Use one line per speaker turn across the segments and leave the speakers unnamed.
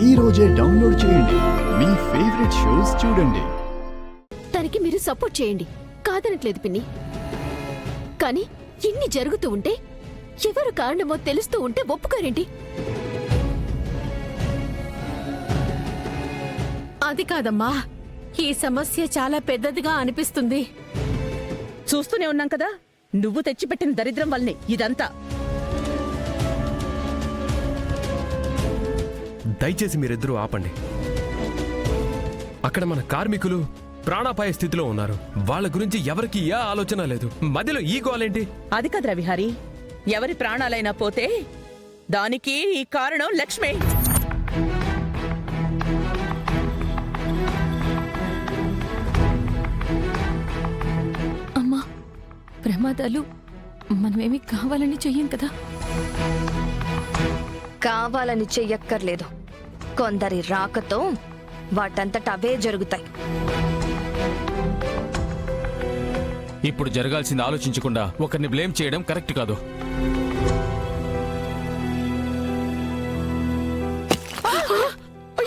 ఈ రోజే డౌన్లోడ్ చేయండి. మీ ఫేవరెట్ షోస్ చూడండి.
తనకి మీరు సపోర్ట్ చేయండి, కాదనట్లేదు పిన్ని. కానీ ఇన్ని జరుగుతూ ఉంటే, ఎవరు కారణమో తెలుస్తూ ఉంటే ఒప్పుకోరేంటి?
అది కాదమ్మా, ఈ సమస్య చాలా పెద్దదిగా అనిపిస్తుంది. చూస్తూనే ఉన్నాం కదా, నువ్వు తెచ్చిపెట్టిన దరిద్రం వల్లనే ఇదంతా.
దయచేసి మీరిద్దరూ ఆపండి. అక్కడ మన కార్మికులు ప్రాణాపాయ స్థితిలో ఉన్నారు. వాళ్ళ గురించి ఎవరికి ఏ ఆలోచన లేదు. మధ్యలో ఈ గోలేంటి?
అది కదరా విహారీ, ఎవరి ప్రాణాలైనా పోతే దానికి ఈ కారణం లక్ష్మి.
అమ్మా, ప్రమాదాలు మనమేమి కావాలని చెయ్యం కదా.
కావాలని చెయ్యక్కర్లేదు, కొందరి రాకతో వాటంతట అవే జరుగుతాయి.
ఇప్పుడు జరగాల్సింది ఆలోచించకుండా ఒకరిని బ్లేమ్ చేయడం కరెక్ట్ కాదు.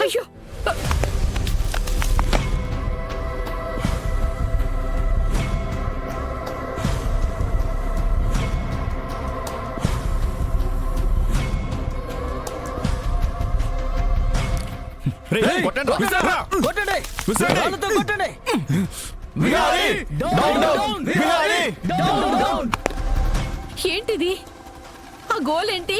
అయ్యో, ఏంటిది? ఆ గోలేంటి?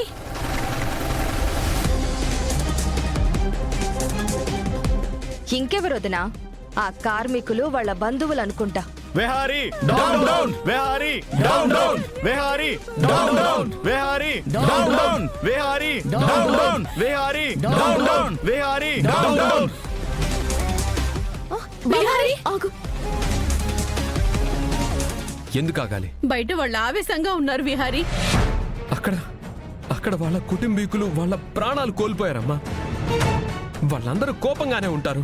ఇంకెవరొదినా? ఆ కార్మికులు వాళ్ళ బంధువులు అనుకుంటా.
Vihari down down, Vihari down down, Vihari down down, Vihari down down, Vihari down down, Vihari down down, Vihari down down.
Vihari ఆగు.
ఎందుకు ఆగాలి?
బయట వాళ్ళు ఆవేశంగా ఉన్నారు విహారీ.
అక్కడ వాళ్ళ కుటుంబీకులు వాళ్ళ ప్రాణాలు కోల్పోయారమ్మా. వాళ్ళందరూ కోపంగానే ఉంటారు.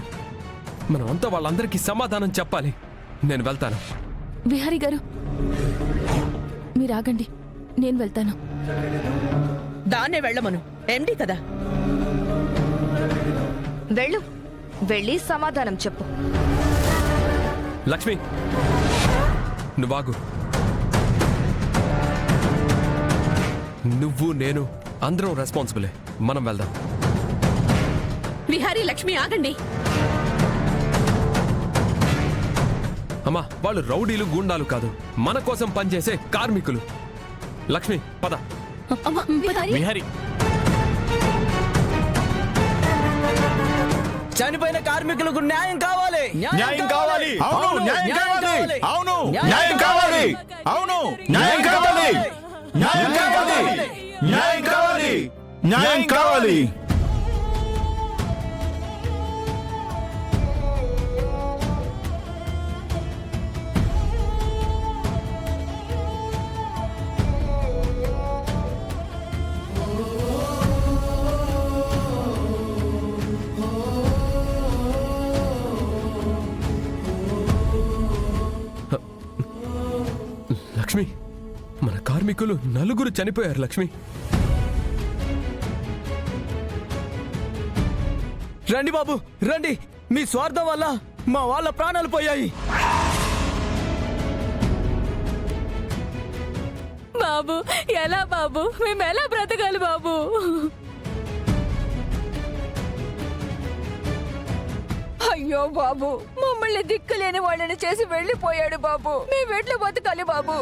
మనమంతా వాళ్ళందరికీ సమాధానం చెప్పాలి. నేను వెళ్తాను.
విహారీ గారు, మీరు ఆగండి, నేను వెళ్తాను.
దాన్నే వెళ్ళమను, ఎండి కదా.
వెళ్ళు, వెళ్ళి సమాధానం చెప్పు.
లక్ష్మి, నువ్వాగు. నువ్వు నేను అందరం రెస్పాన్సిబులే. మనం వెళ్దాం.
విహారీ, లక్ష్మి ఆగండి.
అమ్మా, వాళ్ళు రౌడీలు గూండాలు కాదు, మన కోసం పనిచేసే కార్మికులు. లక్ష్మి పద.
విహారీ,
చనిపోయిన కార్మికులకు న్యాయం కావాలి.
న్యాయం కావాలి. అవును, న్యాయం కావాలి. అవును, న్యాయం కావాలి. అవును, న్యాయం కావాలి. న్యాయం కావాలి. న్యాయం కావాలి. న్యాయం కావాలి.
లక్ష్మి, మన కార్మికులు నలుగురు చనిపోయారు. లక్ష్మి,
రండి బాబు, రండి. మీ స్వార్థం వల్ల మా వాళ్ళ ప్రాణాలు పోయాయి.
బాబు, ఎలా బాబు? మేము ఎలా బ్రతకాలి బాబు?
అయ్యో బాబు, మమ్మల్ని దిక్కులేని వాళ్ళని చేసి వెళ్ళిపోయాడు బాబు. మేము ఎట్లా బతకాలి బాబు?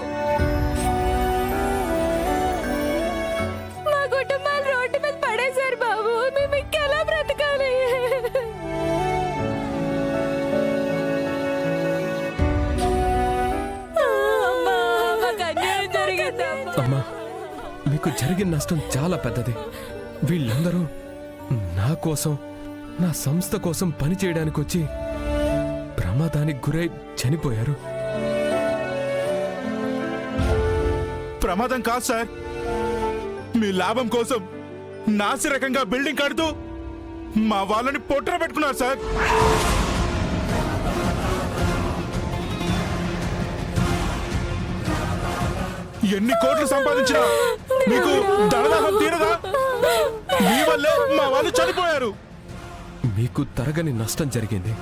మా కుటుంబాలు రోడ్డు మీద పడేశారు బాబు. మేము ఇంకెలా బ్రతకాలి?
అమ్మా, మీకు జరిగిన నష్టం చాలా పెద్దది. వీళ్ళందరూ నా కోసం, నా సంస్థ కోసం పని చేయడానికి వచ్చి ప్రమాదానికి గురై చనిపోయారు.
ప్రమాదం కాదు సార్, మీ లాభం కోసం నాసిరకంగా బిల్డింగ్ కడుతూ మా వాళ్ళని పొట్ర పెట్టుకున్నారు సార్. ఎన్ని కోట్లు సంపాదించినా మీకు ధనదాహం తీరదా? మీ వల్లే మా వాళ్ళు చనిపోయారు.
మీకు తరగని నష్టం జరిగింది.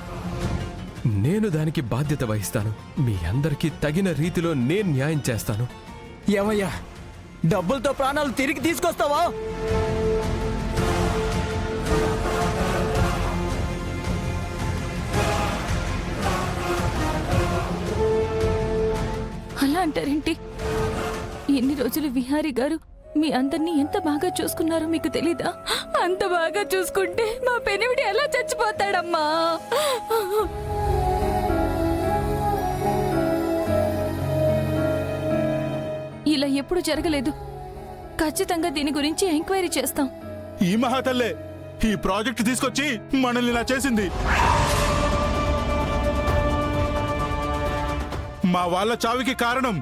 నేను దానికి బాధ్యత వహిస్తాను. మీ అందరికీ తగిన రీతిలో నేను న్యాయం చేస్తాను.
ఏమయ్యా, డబ్బులతో ప్రాణాలు తిరిగి తీసుకొస్తావా?
అలా అంటారేంటి? ఎన్ని రోజులు విహారీ గారు మీ అందరినీ ఎంత బాగా చూసుకున్నారో మీకు తెలీదా? అంత బాగా చూసుకుంటే మా పెనివిడి ఎలా చచ్చిపోతాడమ్మా? ఇలా ఎప్పుడు జరగలేదు. ఖచ్చితంగా దీని గురించి ఎంక్వైరీ చేస్తాం.
ఈ మహాతల్లే ఈ ప్రాజెక్ట్ తీసుకొచ్చి మనల్ని ఇలా చేసింది. మా వాళ్ళ చావుకి కారణం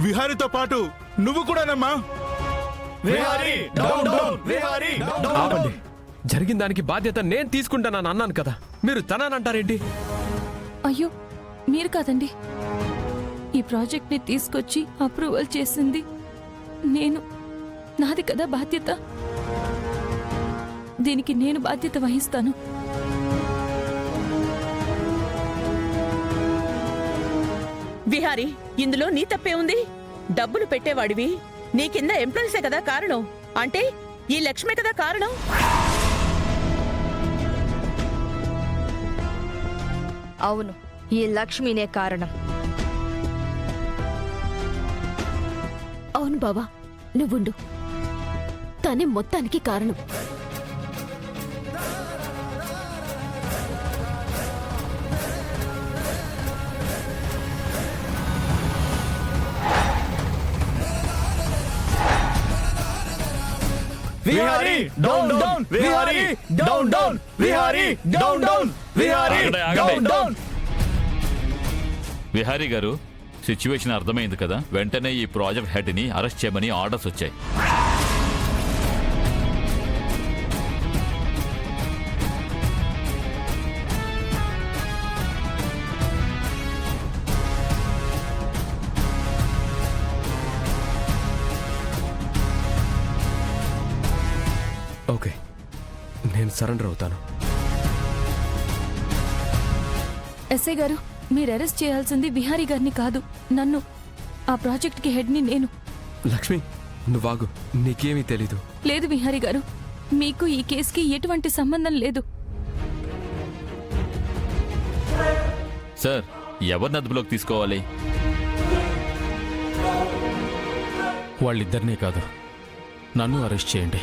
విహారీతో పాటు నువ్వు కూడానమ్మా. విహారీ డౌన్ డౌన్, విహారీ
ఆపండి. జరిగిన దానికి బాధ్యత నేను తీసుకుంటానని అన్నాను కదా, మీరు తనానంటారేంటి?
అయ్యో, మీరు కాదండి. ఈ ప్రాజెక్ట్ ని తీసుకొచ్చి అప్రూవల్ చేసింది నేను. నాది కదా బాధ్యత. దీనికి నేను బాధ్యత వహిస్తాను.
విహారీ, ఇందులో నీ తప్పే ఉంది. డబ్బులు పెట్టేవాడివి, నీ కింద ఎంప్లాయీసే కదా కారణం. అంటే ఈ లక్ష్మే కదా కారణం.
అవును, ఈ లక్ష్మినే కారణం.
అవును బావా, నువ్వుండు. తనే మొత్తానికి కారణం.
Vihari down down, Vihari down down, Vihari down down, Vihari down down.
Vihari గారు, సిచ్యువేషన్ అర్థమైంది కదా. వెంటనే ఈ ప్రాజెక్ట్ హెడ్ ని అరెస్ట్ చేయమని ఆర్డర్స్ వచ్చాయి.
ఓకే, నేను సరెండర్ అవుతాను.
ఎస్ఐ గారు, మీరు అరెస్ట్ చేయాల్సింది విహారీ గారిని కాదు, నన్ను. ఆ ప్రాజెక్ట్ కి హెడ్ ని నేను.
లక్ష్మి, నువ్వాగు, నీకేమీ తెలీదు.
లేదు విహారీ గారు, మీకు ఈ కేసుకి ఎటువంటి సంబంధం లేదు.
సార్, ఎవరిని అదుపులోకి తీసుకోవాలి?
వాళ్ళిద్దరినీ కాదు, నన్ను అరెస్ట్ చేయండి.